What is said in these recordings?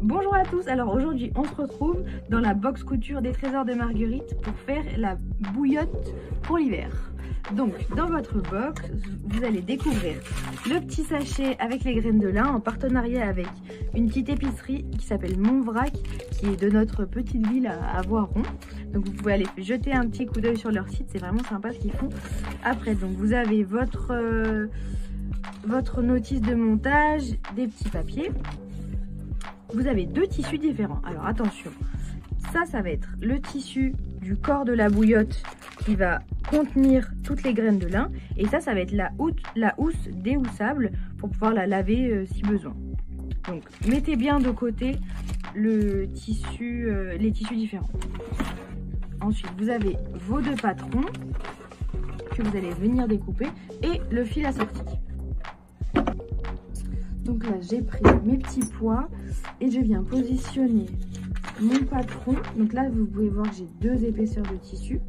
Bonjour à tous, alors aujourd'hui on se retrouve dans la box couture des trésors de Marguerite pour faire la bouillotte pour l'hiver. Donc dans votre box, vous allez découvrir le petit sachet avec les graines de lin en partenariat avec une petite épicerie qui s'appelle Montvrac, qui est de notre petite ville à Voiron. Donc vous pouvez aller jeter un petit coup d'œil sur leur site, c'est vraiment sympa ce qu'ils font. Après donc vous avez votre notice de montage, des petits papiers. Vous avez deux tissus différents. Alors attention, ça va être le tissu du corps de la bouillotte qui va contenir toutes les graines de lin. Et ça va être la housse déhoussable pour pouvoir la laver si besoin. Donc mettez bien de côté les tissus différents. Ensuite, vous avez vos deux patrons que vous allez venir découper et le fil assorti. Donc là, j'ai pris mes petits pois et je viens positionner mon patron. Donc là, vous pouvez voir que j'ai deux épaisseurs de tissu.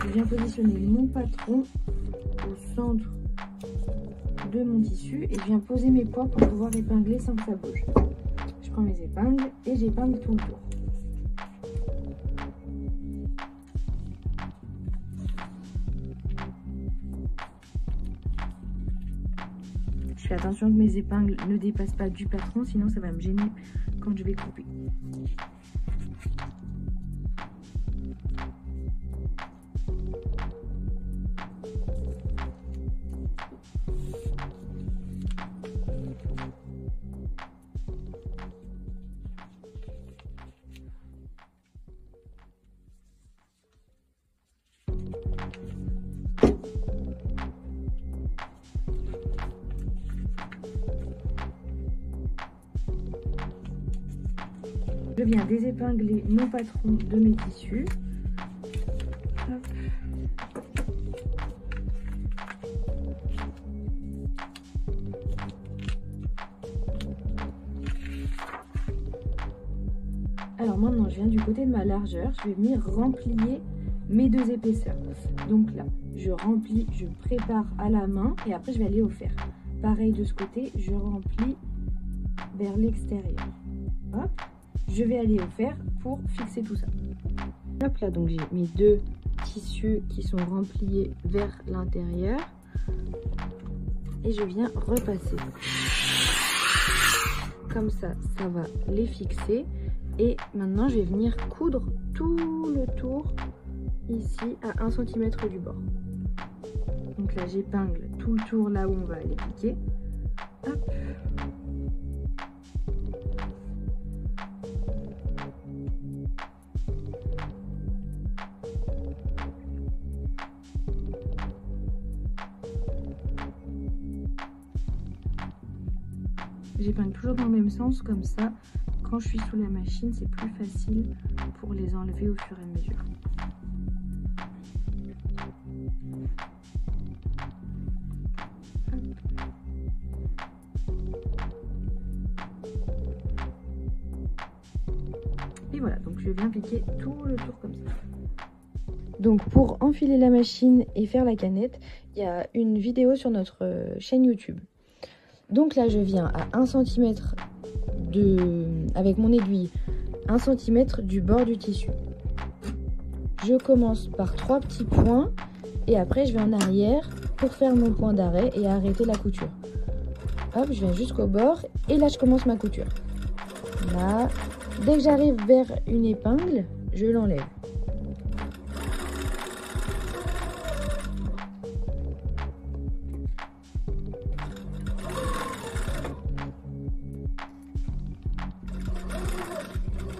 Je viens positionner mon patron au centre de mon tissu et je viens poser mes pois pour pouvoir épingler sans que ça bouge. Je prends mes épingles et j'épingle tout le tour. Je fais attention que mes épingles ne dépassent pas du patron, sinon ça va me gêner quand je vais couper. Je viens désépingler mon patron de mes tissus. Hop. Alors maintenant, je viens du côté de ma largeur. Je vais venir remplier mes deux épaisseurs. Donc là, je remplis, je prépare à la main et après je vais aller au fer. Pareil de ce côté, je remplis vers l'extérieur. Hop. Je vais aller au fer pour fixer tout ça. Hop là, donc j'ai mes deux tissus qui sont remplis vers l'intérieur. Et je viens repasser. Comme ça, ça va les fixer. Et maintenant, je vais venir coudre tout le tour ici à 1 cm du bord. Donc là, j'épingle tout le tour là où on va aller piquer. Hop. J'épingle toujours dans le même sens, comme ça, quand je suis sous la machine, c'est plus facile pour les enlever au fur et à mesure. Et voilà, donc je viens piquer tout le tour comme ça. Donc pour enfiler la machine et faire la canette, il y a une vidéo sur notre chaîne YouTube. Donc là, je viens à 1 cm avec mon aiguille, 1 cm du bord du tissu. Je commence par 3 petits points et après je vais en arrière pour faire mon point d'arrêt et arrêter la couture. Hop, je viens jusqu'au bord et là je commence ma couture. Là, dès que j'arrive vers une épingle, je l'enlève.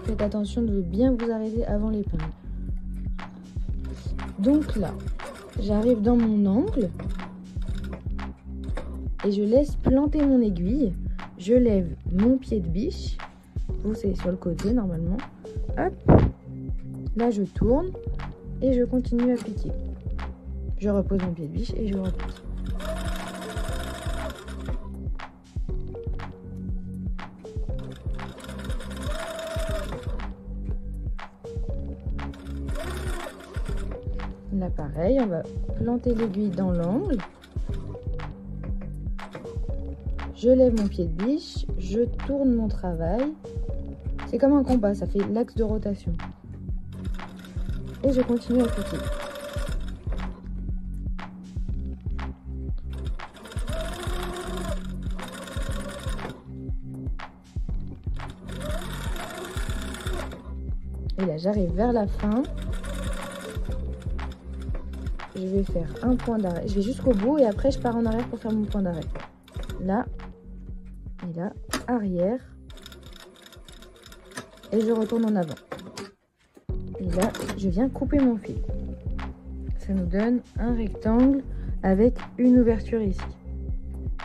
Faites attention de bien vous arrêter avant l'épingle. Donc là, j'arrive dans mon angle et je laisse planter mon aiguille. Je lève mon pied de biche. Vous, c'est sur le côté normalement. Hop. Là, je tourne et je continue à piquer. Je repose mon pied de biche et je repose. Là pareil, on va planter l'aiguille dans l'angle. Je lève mon pied de biche, je tourne mon travail. C'est comme un compas, ça fait l'axe de rotation. Et je continue à couper. Et là, j'arrive vers la fin. Je vais faire un point d'arrêt. Je vais jusqu'au bout et après, je pars en arrière pour faire mon point d'arrêt. Là. Et là, arrière. Et je retourne en avant. Et là, je viens couper mon fil. Ça nous donne un rectangle avec une ouverture ici.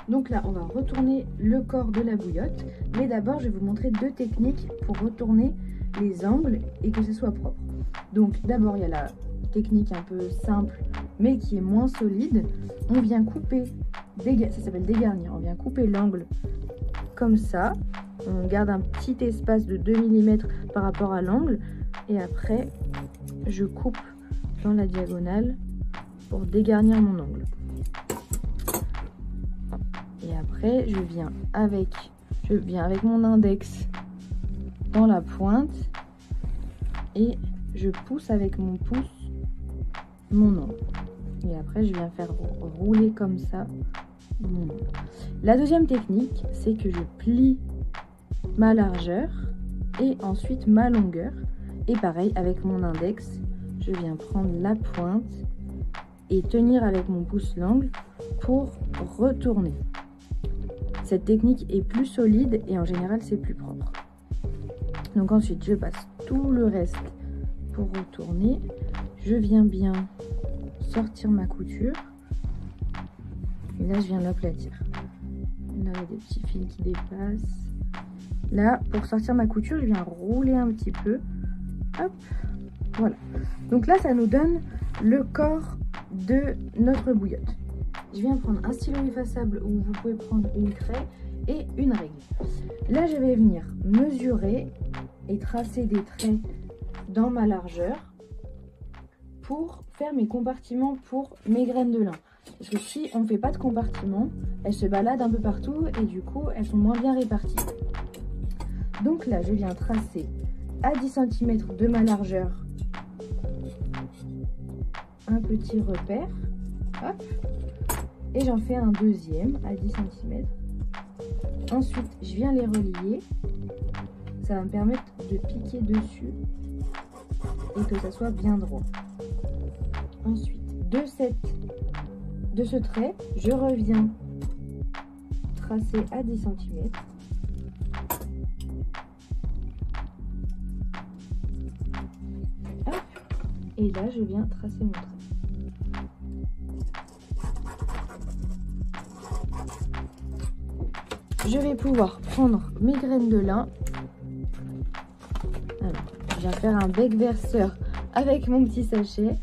Donc là, on va retourner le corps de la bouillotte. Mais d'abord, je vais vous montrer deux techniques pour retourner les angles et que ce soit propre. Donc d'abord, il y a la technique un peu simple, mais qui est moins solide. On vient couper, ça s'appelle dégarnir. On vient couper l'angle comme ça. On garde un petit espace de 2 mm par rapport à l'angle. Et après, je coupe dans la diagonale pour dégarnir mon angle. Et après, je viens avec mon index dans la pointe et je pousse avec mon pouce mon angle. Et après, je viens faire rouler comme ça mon angle. La deuxième technique, c'est que je plie ma largeur et ensuite ma longueur. Et pareil, avec mon index, je viens prendre la pointe et tenir avec mon pouce l'angle pour retourner. Cette technique est plus solide et en général, c'est plus propre. Donc ensuite, je passe tout le reste pour retourner. Je viens bien sortir ma couture. Et là, je viens l'aplatir. Là, il y a des petits fils qui dépassent. Là, pour sortir ma couture, je viens rouler un petit peu. Hop, voilà. Donc là, ça nous donne le corps de notre bouillotte. Je viens prendre un stylo effaçable où vous pouvez prendre une craie et une règle. Là, je vais venir mesurer et tracer des traits dans ma largeur pour faire mes compartiments pour mes graines de lin. Parce que si on ne fait pas de compartiments, elles se baladent un peu partout et du coup, elles sont moins bien réparties. Donc là, je viens tracer à 10 cm de ma largeur un petit repère. Hop. Et j'en fais un deuxième à 10 cm. Ensuite, je viens les relier. Ça va me permettre de piquer dessus et que ça soit bien droit. Ensuite, de ce trait, je reviens tracer à 10 cm. Hop. Et là, je viens tracer mon trait. Je vais pouvoir prendre mes graines de lin. Alors, je viens faire un bec verseur avec mon petit sachet.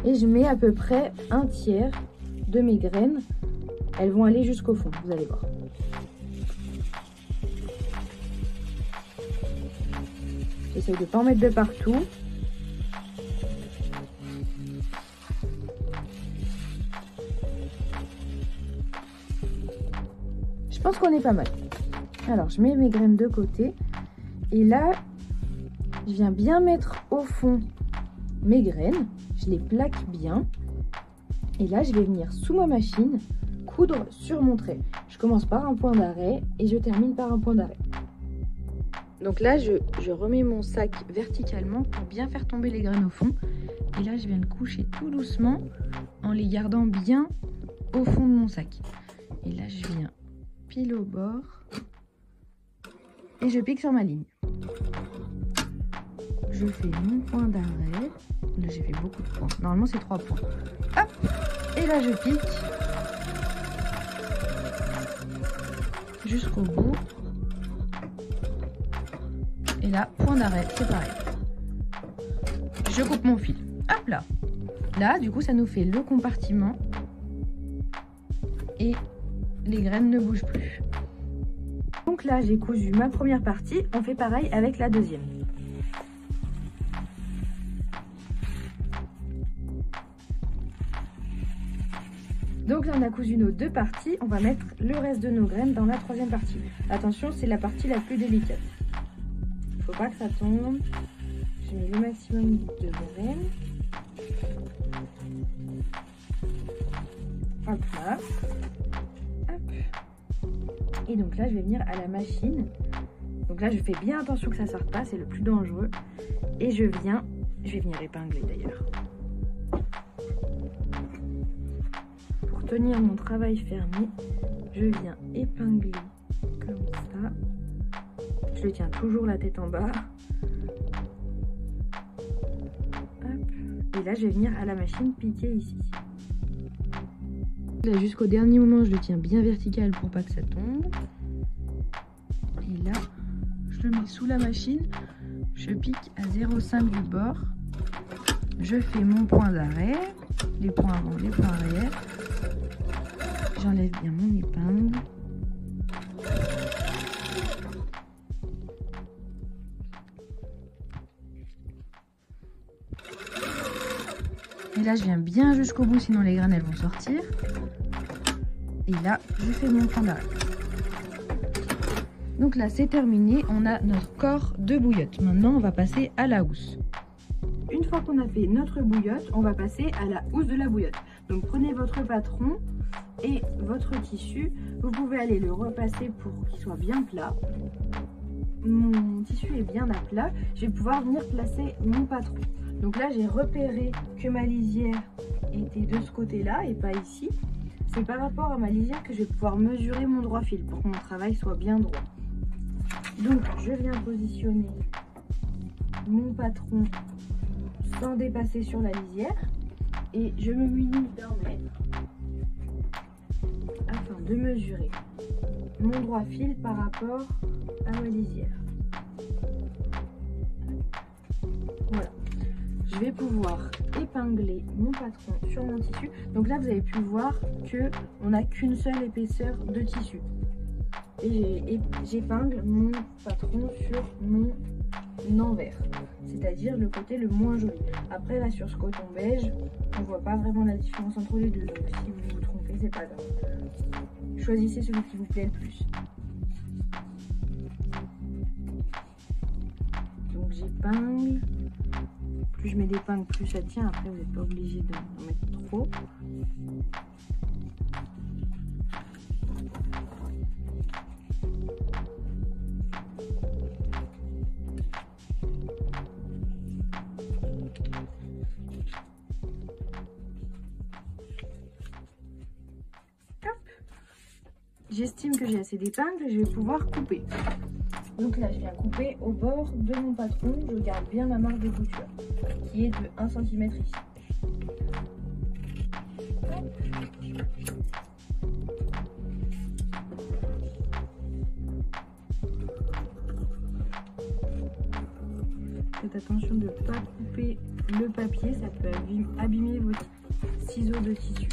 Et je mets à peu près un tiers de mes graines. Elles vont aller jusqu'au fond, vous allez voir. J'essaie de ne pas en mettre de partout. Je pense qu'on est pas mal. Alors, je mets mes graines de côté. Et là, je viens bien mettre au fond mes graines. Je les plaque bien. Et là, je vais venir sous ma machine coudre sur mon trait. Je commence par un point d'arrêt et je termine par un point d'arrêt. Donc là, je remets mon sac verticalement pour bien faire tomber les graines au fond. Et là, je viens le coucher tout doucement en les gardant bien au fond de mon sac. Et là, je viens pile au bord et je pique sur ma ligne. Je fais mon point d'arrêt. Là, j'ai fait beaucoup de points. Normalement, c'est 3 points. Hop! Et là, je pique jusqu'au bout. Et là, point d'arrêt, c'est pareil. Je coupe mon fil. Hop là! Là, du coup, ça nous fait le compartiment. Et les graines ne bougent plus. Donc là, j'ai cousu ma première partie. On fait pareil avec la deuxième. Donc là on a cousu nos 2 parties, on va mettre le reste de nos graines dans la 3e partie. Attention, c'est la partie la plus délicate. Faut pas que ça tombe. Je mets le maximum de graines. Hop là. Hop. Et donc là je vais venir à la machine. Donc là je fais bien attention que ça sorte pas, c'est le plus dangereux. Et je vais venir épingler d'ailleurs. Pour tenir mon travail fermé, je viens épingler comme ça. Je tiens toujours la tête en bas. Hop. Et là je vais venir à la machine piquer ici. Là jusqu'au dernier moment je le tiens bien vertical pour pas que ça tombe. Et là je le mets sous la machine. Je pique à 0,5 du bord. Je fais mon point d'arrêt. Les points avant, les points arrière. J'enlève bien mon épingle. Et là, je viens bien jusqu'au bout, sinon les graines, elles vont sortir. Et là, je fais mon point d'arrêt. Donc là, c'est terminé. On a notre corps de bouillotte. Maintenant, on va passer à la housse. Une fois qu'on a fait notre bouillotte, on va passer à la housse de la bouillotte. Donc, prenez votre patron et votre tissu. Vous pouvez aller le repasser pour qu'il soit bien plat. Mon tissu est bien à plat. Je vais pouvoir venir placer mon patron. Donc là, j'ai repéré que ma lisière était de ce côté-là et pas ici. C'est par rapport à ma lisière que je vais pouvoir mesurer mon droit fil pour que mon travail soit bien droit. Donc, je viens positionner mon patron sans dépasser sur la lisière et je me munis d'un mètre afin de mesurer mon droit fil par rapport à ma lisière. Voilà. Je vais pouvoir épingler mon patron sur mon tissu. Donc là, vous avez pu voir que on n'a qu'une seule épaisseur de tissu. Et j'épingle mon patron sur mon envers, c'est-à-dire le côté le moins joli. Après là, sur ce coton beige, on voit pas vraiment la différence entre les deux. Donc si vous vous trompez, c'est pas grave. Choisissez celui qui vous plaît le plus. Donc j'épingle. Plus je mets d'épingles, plus ça tient. Après, vous n'êtes pas obligé d'en mettre trop. J'estime que j'ai assez d'épingles et je vais pouvoir couper. Donc là, je viens couper au bord de mon patron. Je garde bien ma marge de couture qui est de 1 cm ici. Faites attention de ne pas couper le papier, ça peut abîmer vos ciseaux de tissu.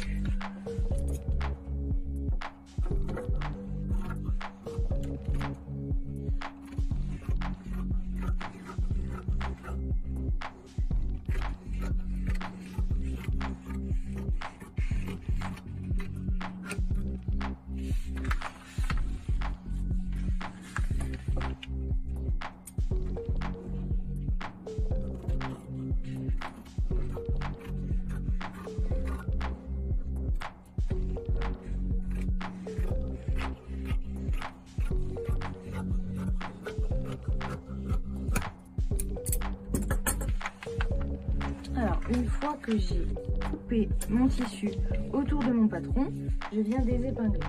Alors, une fois que j'ai coupé mon tissu autour de mon patron, je viens désépingler.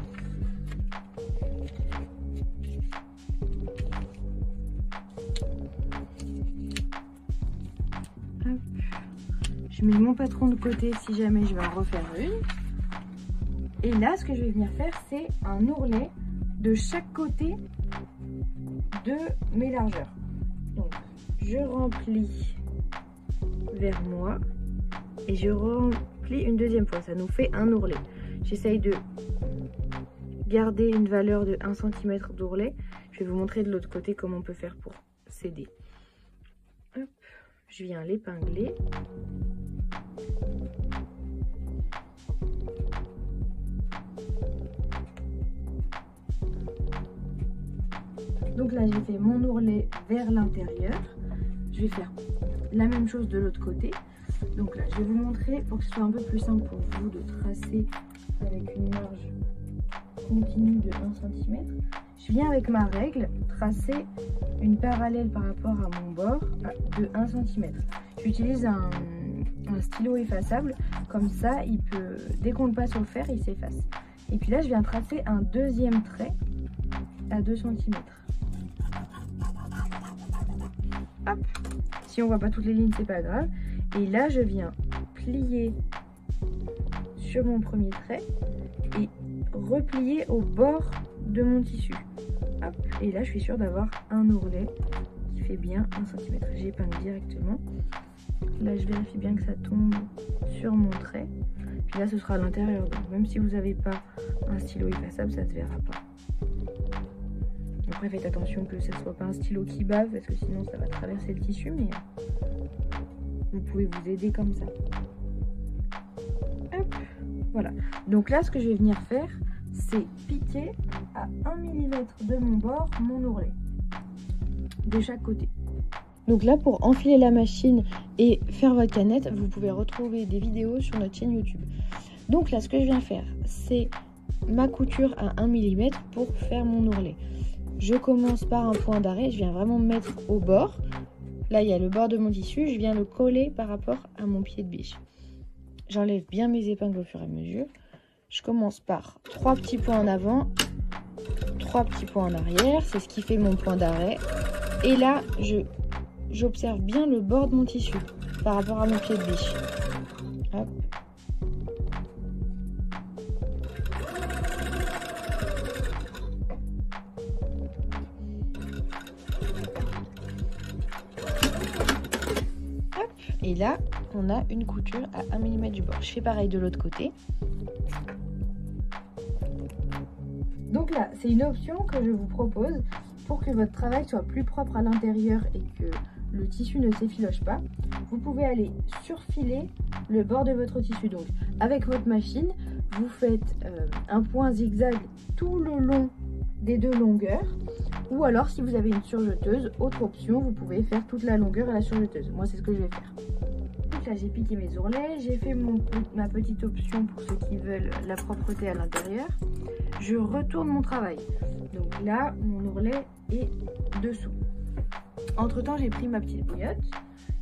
Hop. Je mets mon patron de côté si jamais je vais en refaire une. Et là, ce que je vais venir faire, c'est un ourlet de chaque côté de mes largeurs. Donc, je remplis vers moi et je remplis une deuxième fois. Ça nous fait un ourlet. J'essaye de garder une valeur de 1 cm d'ourlet. Je vais vous montrer de l'autre côté comment on peut faire pour s'aider. Hop, je viens l'épingler. Donc là, j'ai fait mon ourlet vers l'intérieur. Je vais faire la même chose de l'autre côté. Donc là, je vais vous montrer pour que ce soit un peu plus simple pour vous de tracer avec une marge continue de 1 cm. Je viens avec ma règle tracer une parallèle par rapport à mon bord de 1 cm. J'utilise un stylo effaçable, comme ça, il peut, dès qu'on le passe au fer, il s'efface. Et puis là, je viens tracer un deuxième trait à 2 cm. Hop. Si on voit pas toutes les lignes, c'est pas grave. Et là, je viens plier sur mon premier trait et replier au bord de mon tissu. Hop. Et là, je suis sûre d'avoir un ourlet qui fait bien 1 cm. J'épingle directement. Là, je vérifie bien que ça tombe sur mon trait. Puis là, ce sera à l'intérieur. Donc, même si vous n'avez pas un stylo effaçable, ça ne se verra pas. Après, faites attention que ce ne soit pas un stylo qui bave, parce que sinon, ça va traverser le tissu. Mais vous pouvez vous aider comme ça. Hop. Voilà. Donc là, ce que je vais venir faire, c'est piquer à 1 mm de mon bord mon ourlet. De chaque côté. Donc là, pour enfiler la machine et faire votre canette, vous pouvez retrouver des vidéos sur notre chaîne YouTube. Donc là, ce que je viens faire, c'est ma couture à 1 mm pour faire mon ourlet. Je commence par un point d'arrêt, je viens vraiment me mettre au bord. Là, il y a le bord de mon tissu, je viens le coller par rapport à mon pied de biche. J'enlève bien mes épingles au fur et à mesure. Je commence par 3 petits points en avant, 3 petits points en arrière, c'est ce qui fait mon point d'arrêt. Et là, j'observe bien le bord de mon tissu par rapport à mon pied de biche. Hop. Hop. Et là, on a une couture à 1 mm du bord. Je fais pareil de l'autre côté. Donc là, c'est une option que je vous propose pour que votre travail soit plus propre à l'intérieur et que le tissu ne s'effiloche pas. Vous pouvez aller surfiler le bord de votre tissu. Donc avec votre machine, vous faites un point zigzag tout le long des deux longueurs. Ou alors si vous avez une surjeteuse, autre option, vous pouvez faire toute la longueur à la surjeteuse. Moi, c'est ce que je vais faire. Donc là, j'ai piqué mes ourlets, j'ai fait ma petite option pour ceux qui veulent la propreté à l'intérieur. Je retourne mon travail. Donc là, mon ourlet est dessous. Entre temps, j'ai pris ma petite bouillotte.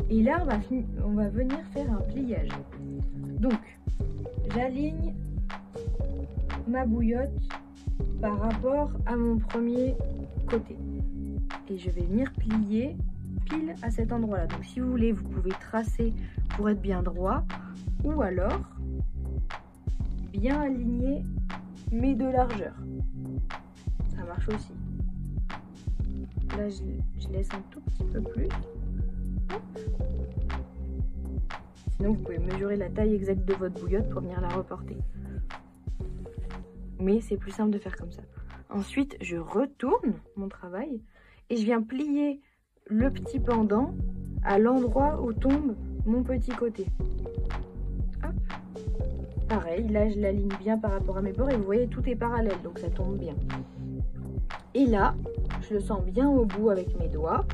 Et là, on va venir faire un pliage. Donc, j'aligne ma bouillotte par rapport à mon premier côté. Et je vais venir plier pile à cet endroit-là. Donc, si vous voulez, vous pouvez tracer pour être bien droit. Ou alors, bien aligner mes deux largeurs. Ça marche aussi. Là, je laisse un tout petit peu plus. Hop. Sinon, vous pouvez mesurer la taille exacte de votre bouillotte pour venir la reporter. Mais c'est plus simple de faire comme ça. Ensuite, je retourne mon travail et je viens plier le petit pendant à l'endroit où tombe mon petit côté. Hop. Pareil, là, je l'aligne bien par rapport à mes bords et vous voyez, tout est parallèle, donc ça tombe bien. Et là, je le sens bien au bout avec mes doigts.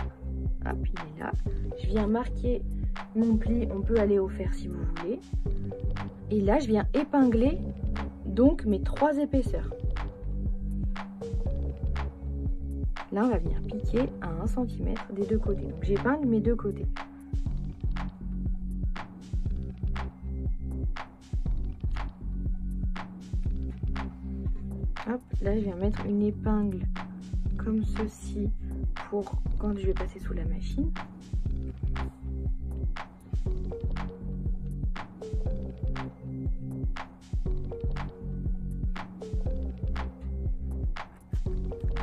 Hop, il est là. Je viens marquer mon pli. On peut aller au fer si vous voulez. Et là, je viens épingler donc mes 3 épaisseurs. Là, on va venir piquer à 1 cm des deux côtés. Donc, j'épingle mes deux côtés. Hop, là, je viens mettre une épingle comme ceci pour quand je vais passer sous la machine.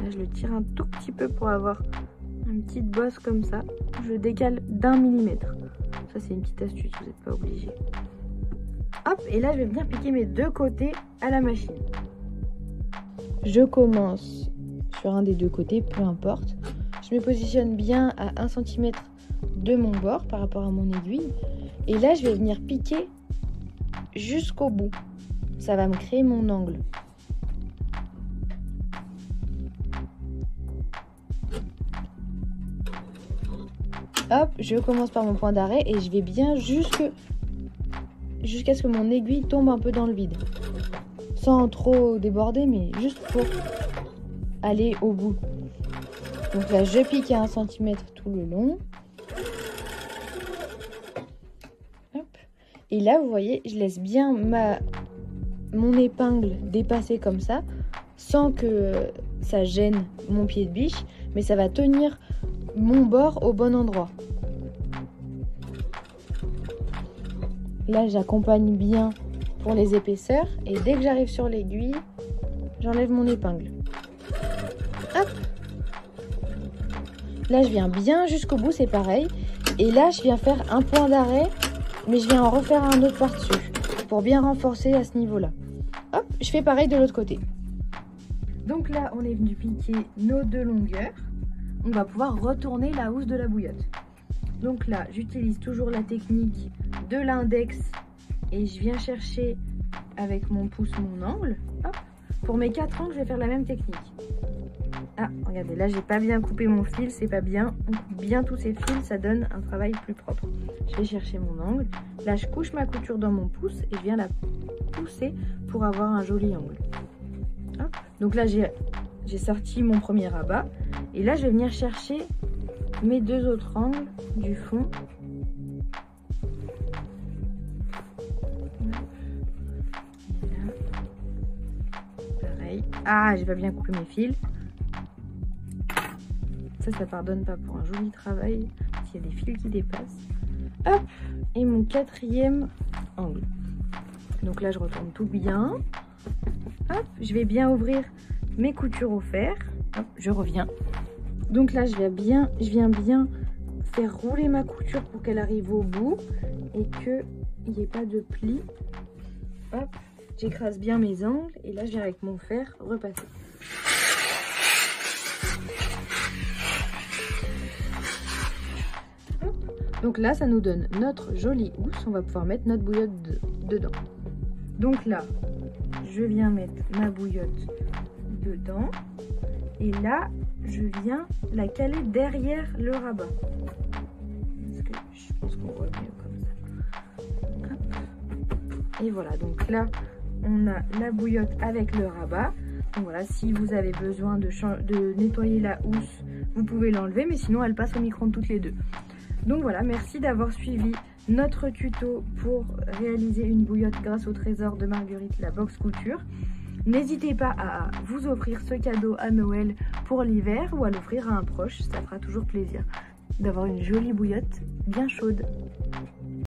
Là, je le tire un tout petit peu pour avoir une petite bosse comme ça. Je décale d'1 millimètre. Ça, c'est une petite astuce, vous n'êtes pas obligé. Hop, et là, je vais venir piquer mes deux côtés à la machine. Je commence sur un des deux côtés, peu importe. Je me positionne bien à 1 cm de mon bord par rapport à mon aiguille. Et là, je vais venir piquer jusqu'au bout. Ça va me créer mon angle. Hop, je commence par mon point d'arrêt et je vais bien jusqu'à ce que mon aiguille tombe un peu dans le vide. Sans trop déborder, mais juste pour aller au bout. Donc là, je pique à 1 cm tout le long. Hop. Et là, vous voyez, je laisse bien mon épingle dépasser comme ça, sans que ça gêne mon pied de biche, mais ça va tenir mon bord au bon endroit. Là, j'accompagne bien pour les épaisseurs et dès que j'arrive sur l'aiguille, j'enlève mon épingle. Hop. Là, je viens bien jusqu'au bout, c'est pareil. Et là, je viens faire un point d'arrêt, mais je viens en refaire un autre par-dessus pour bien renforcer à ce niveau-là. Hop, je fais pareil de l'autre côté. Donc là, on est venu piquer nos 2 longueurs. On va pouvoir retourner la housse de la bouillotte. Donc là, j'utilise toujours la technique de l'index et je viens chercher avec mon pouce mon angle. Hop. Pour mes 4 angles, je vais faire la même technique. Ah, regardez, là, j'ai pas bien coupé mon fil, c'est pas bien. On coupe bien tous ces fils, ça donne un travail plus propre. Je vais chercher mon angle. Là, je couche ma couture dans mon pouce et je viens la pousser pour avoir un joli angle. Hop. Donc là, j'ai sorti mon premier rabat. Et là, je vais venir chercher mes 2 autres angles du fond. Là. Pareil. Ah, j'ai pas bien coupé mes fils. Ça pardonne pas pour un joli travail. S'il y a des fils qui dépassent. Hop. Et mon 4e angle. Donc là, je retourne tout bien. Hop. Je vais bien ouvrir mes coutures au fer. Hop, je reviens. Donc là, je viens bien faire rouler ma couture pour qu'elle arrive au bout et qu'il n'y ait pas de pli. Hop, j'écrase bien mes angles et là, je viens avec mon fer repasser. Hop. Donc là, ça nous donne notre jolie housse. On va pouvoir mettre notre bouillotte dedans. Donc là, je viens mettre ma bouillotte dedans. Et là, je viens la caler derrière le rabat. Parce que je pense qu'on voit mieux comme ça. Hop. Et voilà, donc là, on a la bouillotte avec le rabat. Donc voilà, si vous avez besoin de nettoyer la housse, vous pouvez l'enlever. Mais sinon, elle passe au micro-ondes toutes les 2. Donc voilà, merci d'avoir suivi notre tuto pour réaliser une bouillotte grâce au trésor de Marguerite, la box couture. N'hésitez pas à vous offrir ce cadeau à Noël pour l'hiver ou à l'offrir à un proche, ça fera toujours plaisir d'avoir une jolie bouillotte bien chaude.